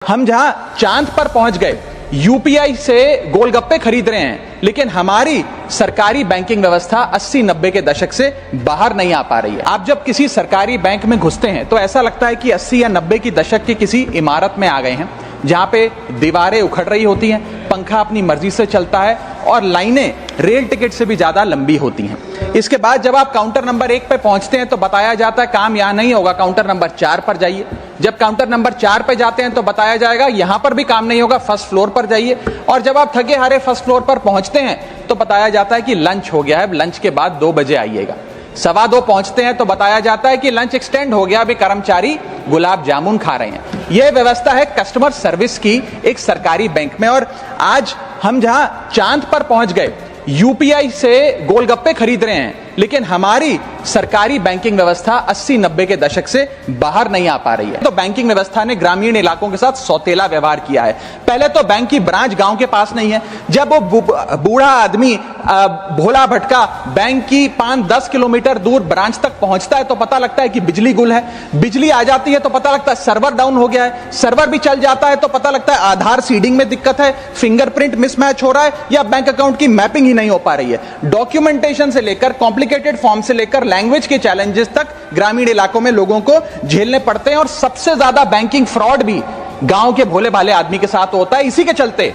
हम जहां चांद पर पहुंच गए, यूपीआई से गोलगप्पे खरीद रहे हैं, लेकिन हमारी सरकारी बैंकिंग व्यवस्था 80-90 के दशक से बाहर नहीं आ पा रही है। आप जब किसी सरकारी बैंक में घुसते हैं तो ऐसा लगता है कि 80 या 90 की दशक की किसी इमारत में आ गए हैं, जहां पे दीवारें उखड़ रही होती हैं, पंखा अपनी मर्जी से चलता है और लाइनें रेल टिकट से भी ज्यादा लंबी होती हैं। इसके बाद जब आप काउंटर नंबर 1 पे पहुंचते हैं तो बताया जाता है काम यहां नहीं होगा, काउंटर नंबर 4 पर जाइए। जब काउंटर नंबर 4 पे जाते हैं तो बताया जाएगा यहां पर भी काम नहीं होगा, फर्स्ट फ्लोर पर जाइए। और जब आप थके हारे फर्स्ट फ्लोर पर पहुंचते हैं तो बताया जाता है कि लंच हो गया है, लंच के बाद 2 बजे आइएगा। 2:15 पहुंचते हैं तो बताया जाता है कि लंच एक्सटेंड हो गया, अभी कर्मचारी गुलाब जामुन खा रहे हैं। यह व्यवस्था है कस्टमर सर्विस की एक सरकारी बैंक में। और आज हम जहां चांद पर पहुंच गए, यूपीआई से गोलगप्पे खरीद रहे हैं, लेकिन हमारी सरकारी बैंकिंग व्यवस्था 80-90 के दशक से बाहर नहीं आ पा रही है। तो बैंकिंग व्यवस्था ने ग्रामीण इलाकों के साथ सौतेला व्यवहार किया है। पहले तो बैंक की ब्रांच गांव के पास नहीं है। जब वो बूढ़ा आदमी भोला भटका बैंक की 5-10 किलोमीटर दूर ब्रांच तक पहुंचता है तो पता लगता है कि बिजली गुल है। बिजली आ जाती है तो पता लगता है सर्वर डाउन हो गया है। सर्वर भी चल जाता है तो पता लगता है आधार सीडिंग में दिक्कत है, फिंगरप्रिंट मिसमैच हो रहा है या बैंक अकाउंट की मैपिंग ही नहीं हो पा रही है। डॉक्यूमेंटेशन से लेकर कॉम्प्लिकेटेड फॉर्म से लेकर लैंग्वेज के चैलेंजेस तक ग्रामीण इलाकों में लोगों को झेलने पड़ते हैं। और सबसे ज्यादा बैंकिंग फ्रॉड भी गांव के भोले भाले आदमी के साथ होता है। इसी के चलते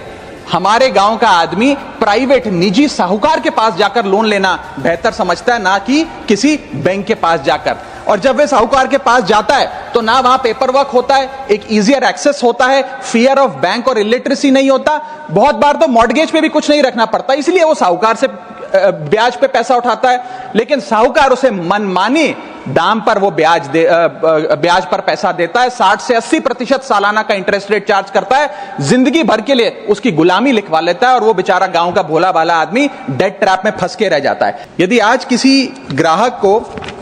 हमारे गांव का आदमी प्राइवेट निजी साहूकार के पास जाकर लोन लेना बेहतर समझता है, ना कि किसी बैंक के पास जाकर। और जब वे साहूकार के पास जाता है तो ना वहां पेपर वर्क होता है, एक इजियर एक्सेस होता है, फियर ऑफ बैंक और इलिटरेसी नहीं होता। बहुत बार तो मॉर्गेज पे भी कुछ नहीं रखना पड़ता, इसलिए वो साहूकार से ब्याज पे पैसा उठाता है। लेकिन साहूकार उसे मनमानी दाम पर वो ब्याज पर पैसा देता है। 60 से 80% सालाना का इंटरेस्ट रेट चार्ज करता है। जिंदगी भर के लिए उसकी गुलामी लिखवा लेता है और वो बेचारा गांव का भोला भाला आदमी डेट ट्रैप में फंस के रह जाता है। यदि आज किसी ग्राहक को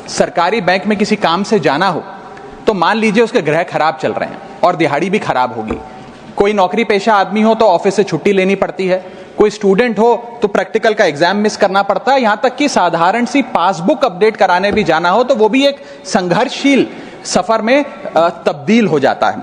सरकारी बैंक में किसी काम से जाना हो तो मान लीजिए उसके ग्रह खराब चल रहे हैं और दिहाड़ी भी खराब होगी। कोई नौकरी पेशा आदमी हो तो ऑफिस से छुट्टी लेनी पड़ती है, कोई स्टूडेंट हो तो प्रैक्टिकल का एग्जाम मिस करना पड़ता है, यहां तक कि साधारण सी पासबुक अपडेट कराने भी जाना हो तो वो भी एक संघर्षशील सफर में तब्दील हो जाता है।